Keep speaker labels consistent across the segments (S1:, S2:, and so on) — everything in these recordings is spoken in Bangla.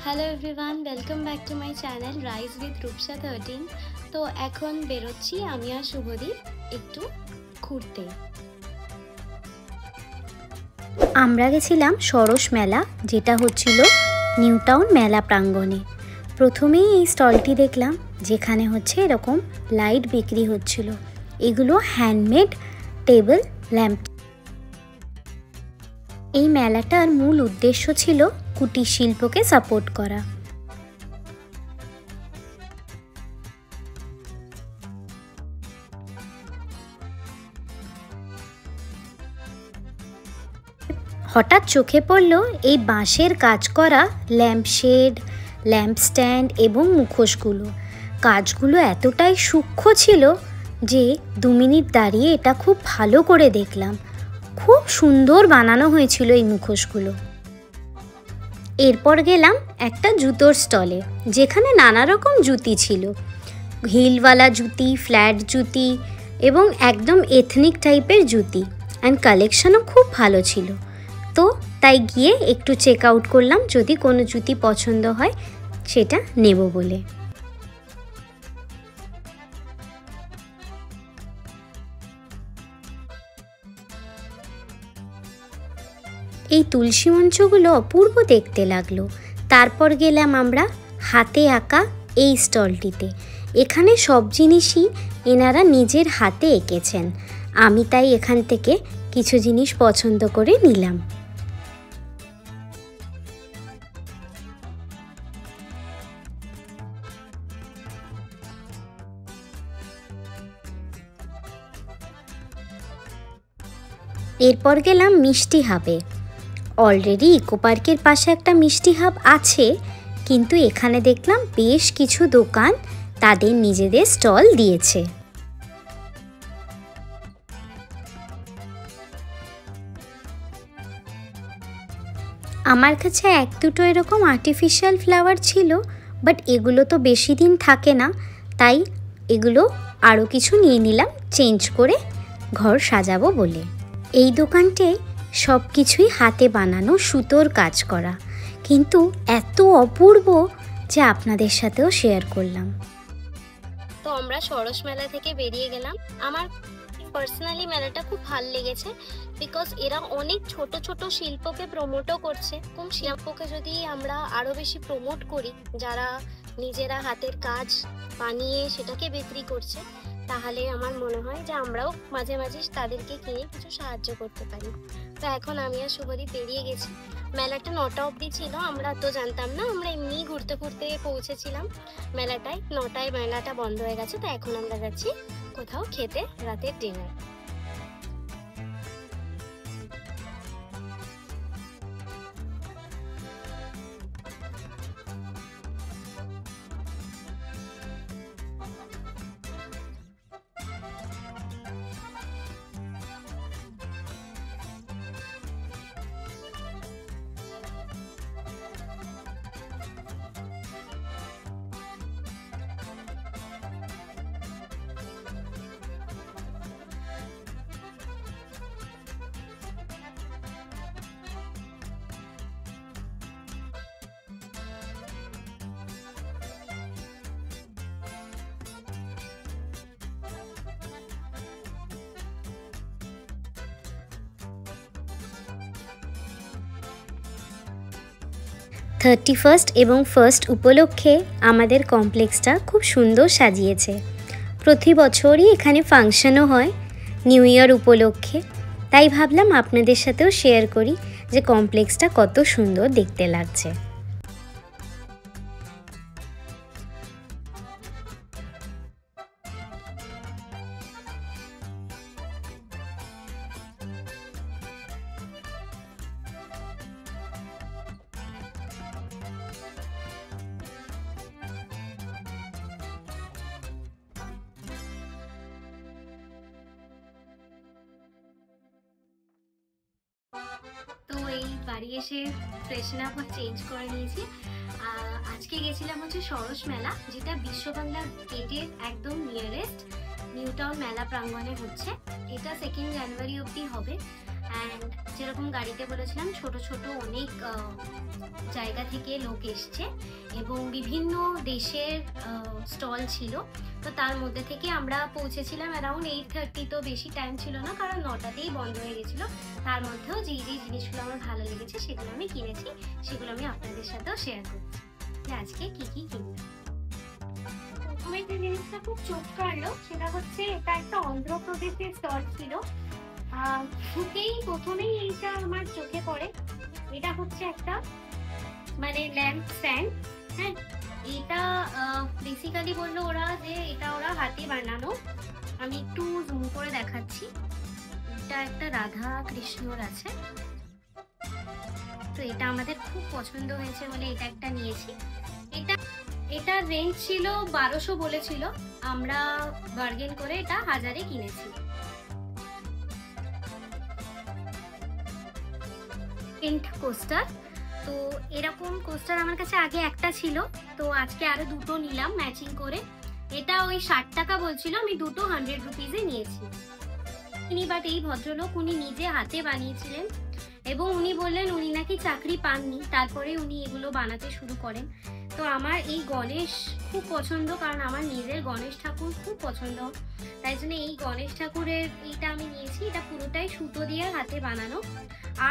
S1: Hello everyone, welcome back to my channel rise with Rupsa 13। তো এখন বেরোচ্ছি আমি আর শুভদীপ একটু ঘুরতে।
S2: আমরা গেছিলাম সরস মেলা, যেটা হচ্ছিল নিউ টাউন মেলা প্রাঙ্গণে। প্রথমেই এই স্টলটি দেখলাম, যেখানে হচ্ছে এরকম লাইট বিক্রি হচ্ছিল। এগুলো হ্যান্ডমেড টেবিল ল্যাম্প। এই মেলাটার মূল উদ্দেশ্য ছিল কুটির শিল্পকে সাপোর্ট করা। হঠাৎ চোখে পড়ল এই বাঁশের কাজ করা ল্যাম্পশেড, ল্যাম্পস্ট্যান্ড এবং মুখোশগুলো। কাজগুলো এতটাই সূক্ষ্ম ছিল যে 2 মিনিট দাঁড়িয়ে এটা খুব ভালো করে দেখলাম। খুব সুন্দর বানানো হয়েছিল এই মুখোশগুলো। এরপর গেলাম একটা জুতোর স্টলে, যেখানে নানা রকম জুতি ছিল। হিলওয়ালা জুতি, ফ্ল্যাট জুতি এবং একদম এথনিক টাইপের জুতি। অ্যান্ড কালেকশনও খুব ভালো ছিল। তো তাই গিয়ে একটু চেক আউট করলাম, যদি কোনো জুতি পছন্দ হয় সেটা নেব বলে। এই তুলসী মঞ্চগুলো অপূর্ব দেখতে লাগলো। তারপর গেলাম আমরা হাতে আঁকা এই স্টলটিতে। এখানে সব জিনিসই এনারা নিজের হাতে এঁকেছেন। আমি তাই এখান থেকে কিছু জিনিস পছন্দ করে নিলাম। এরপর গেলাম মিষ্টি হাবে। অলরেডি ইকো পার্কের পাশে একটা মিষ্টি হাব আছে, কিন্তু এখানে দেখলাম বেশ কিছু দোকান তাদের নিজেদের স্টল দিয়েছে। আমার কাছে 1-2 এরকম আর্টিফিশিয়াল ফ্লাওয়ার ছিল, বাট এগুলো তো বেশি দিন থাকে না, তাই এগুলো আরও কিছু নিয়ে নিলাম চেঞ্জ করে ঘর সাজাবো বলে। এই দোকানটায় সব কিছুই হাতে বানানো, সুতোর কাজ করা, কিন্তু এত অপূর্ব যে আপনাদের সাথেও শেয়ার করলাম।
S1: তো আমরা সরস মেলা থেকে বেরিয়ে গেলাম। আমার পার্সোনালি মেলাটা খুব ভালো লেগেছে, বিকজ এরা অনেক ছোট ছোট শিল্পকে প্রমোটও করছে। কোন শিল্পকে যদি আমরা আরও বেশি প্রমোট করি, যারা নিজেরা হাতের কাজ বানিয়ে সেটাকে বিক্রি করছে, তাহলে আমার মনে হয় যে আমরাও মাঝে মাঝে তাদেরকে কিনে কিছু সাহায্য করতে পারি। তো এখন আমি আর শুভদীপ বেরিয়ে গেছি। মেলাটা 9টা অবধি ছিল, আমরা তো জানতাম না, আমরা এমনি ঘুরতে ঘুরতে পৌঁছেছিলাম মেলাটায়। 9টায় মেলাটা বন্ধ হয়ে গেছে। তো এখন আমরা যাচ্ছি কোথাও খেতে, রাতের ডিনার।
S2: থার্টি ফার্স্ট এবং 1st উপলক্ষে আমাদের কমপ্লেক্সটা খুব সুন্দর সাজিয়েছে। প্রতি বছরই এখানে ফাংশনও হয় নিউ ইয়ার উপলক্ষে। তাই ভাবলাম আপনাদের সাথেও শেয়ার করি যে কমপ্লেক্সটা কত সুন্দর দেখতে লাগছে।
S1: তো এই বাড়ি এসে ফ্রেশন আপ আর চেঞ্জ করে নিয়েছি। আজকে গেছিলাম হচ্ছে সরস মেলা, যেটা বিশ্ব বাংলা গেটের একদম নিয়ারেস্ট নিউ টাউন মেলা প্রাঙ্গণে হচ্ছে। এটা 2nd জানুয়ারি অবধি হবে। অ্যান্ড যেরকম গাড়িতে বলেছিলাম ছোট ছোট অনেক জায়গা থেকে লোক এসছে এবং বিভিন্ন দেশের স্টল ছিল। তো তার মধ্যে থেকে আমরা পৌঁছেছিলাম অ্যারাউন্ড 8:30, তো বেশি টাইম ছিল না কারণ 9টাতেই বন্ধ হয়ে গেছিলো। তার মধ্যেও যেই জিনিসগুলো আমার ভালো লেগেছে সেগুলো আমি কিনেছি, সেগুলো আমি আপনাদের সাথেও শেয়ার করছি যে আজকে কি কি কিনলাম। প্রথমে যে জিনিসটা খুব চোখ কাড়লো সেটা হচ্ছে এটা একটা অন্ধ্রপ্রদেশের স্টল ছিল। প্রথমেই এইটা আমার চোখে পড়ে। এটা হচ্ছে একটা মানে ল্যাম্প স্ট্যান্ড। হ্যাঁ, এটা বেসিক্যালি বললো ওরা যে এটা ওরা হাতে বানানো। আমি একটু জুম করে দেখাচ্ছি। এটা একটা রাধা কৃষ্ণর আছে, তো এটা আমাদের খুব পছন্দ হয়েছে বলে এটা একটা নিয়েছি। এটার রেঞ্জ ছিল 1200 বলেছিল, আমরা বার্গেন করে এটা 1000-এ কিনেছি। কোস্টার, তো এরকম কোস্টার আমার কাছে আগে একটা ছিল, তো আজকে আরো দুটো নিলাম ম্যাচিং করে। এটা ওই 60 টাকা বলছিল, আমি দুটো 100 রুপিজে নিয়েছি। বাট এই ভদ্রলোক উনি নিজে হাতে বানিয়েছিলেন এবং উনি বললেন উনি নাকি চাকরি পাননি, তারপরে উনি এগুলো বানাতে শুরু করেন। তো আমার এই গণেশ খুব পছন্দ, কারণ আমার নিজের গণেশ ঠাকুর খুব পছন্দ, তাই জন্য এই গণেশ ঠাকুরের এইটা আমি নিয়েছি। এটা পুরোটাই সুতো দিয়ে হাতে বানানো।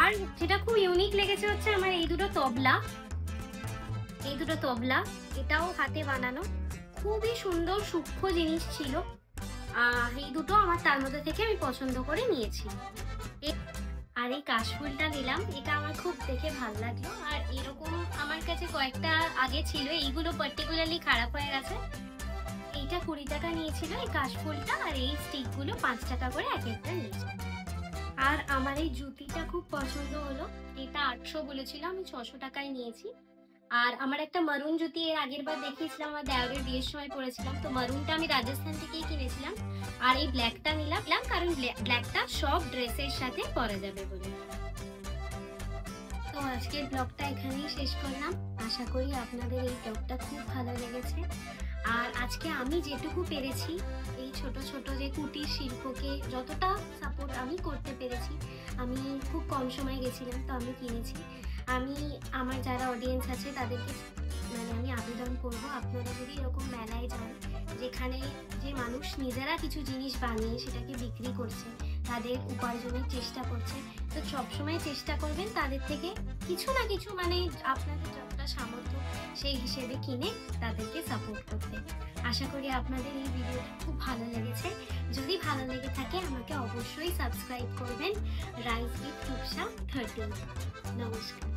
S1: আর যেটা খুব ইউনিক লেগেছে হচ্ছে আমার এই দুটো তবলা, এটাও হাতে বানানো, খুবই সুন্দর সূক্ষ্ম জিনিস ছিল। এই দুটো আমার তার মধ্যে থেকে আমি পছন্দ করে নিয়েছি। আর এই কাশফুলটা নিলাম, এটা আমার খুব দেখে ভালো লাগলো। আর এরকম আমার কাছে কয়েকটা আগে ছিল, এইগুলো পার্টিকুলারলি খারাপ হয়ে গেছে। এইটা 20 টাকা নিয়েছিল এই কাশফুলটা, আর এই স্টিকগুলো 5 টাকা করে এক একটা নিয়েছিল। আর আমার এই জুতিটা খুব পছন্দ হলো, এটা 800 বলেছিল, আমি 600 টাকায় নিয়েছি। আর আমার একটা মারুন জুতি এর আগের বার দেখিয়েছিলাম, আমার দেওরের বিয়ের সময় পরেছিলাম, তো মারুনটা আমি রাজস্থান থেকেই কিনেছিলাম। আর এই ব্ল্যাকটা নিলাম কারণ ব্ল্যাকটা সব ড্রেসের সাথে পরা যাবে বলে। তো আজকের ব্লগটা এখানেই শেষ করলাম। আশা করি আপনাদের এই ব্লগটা খুব ভালো লেগেছে। আর আজকে আমি যেটুকু পেরেছি এই ছোট ছোট যে কুটির শিল্পকে যতটা সাপোর্ট আমি করতে পেরেছি, আমি খুব কম সময় গেছিলাম, তো আমি কিনেছি। আমি আমার যারা অডিয়েন্স আছে তাদেরকে মানে আমি আবেদন করব, আপনারা যদি এরকম মেলায় যান যেখানে যে মানুষ নিজেরা কিছু জিনিস বানিয়ে সেটাকে বিক্রি করছে, তাদের উপার্জনের চেষ্টা করছে, তো সবসময় চেষ্টা করবেন তাদের থেকে কিছু না কিছু মানে আপনাদের যতটা সামর্থ্য সেই হিসেবে কিনে তাদেরকে সাপোর্ট করতে। আশা করি আপনাদের এই ভিডিওটা খুব ভালো লেগেছে। যদি ভালো লেগে থাকে আমাকে অবশ্যই সাবস্ক্রাইব করবেন রাইস উইথ রূপসা 13। নমস্কার।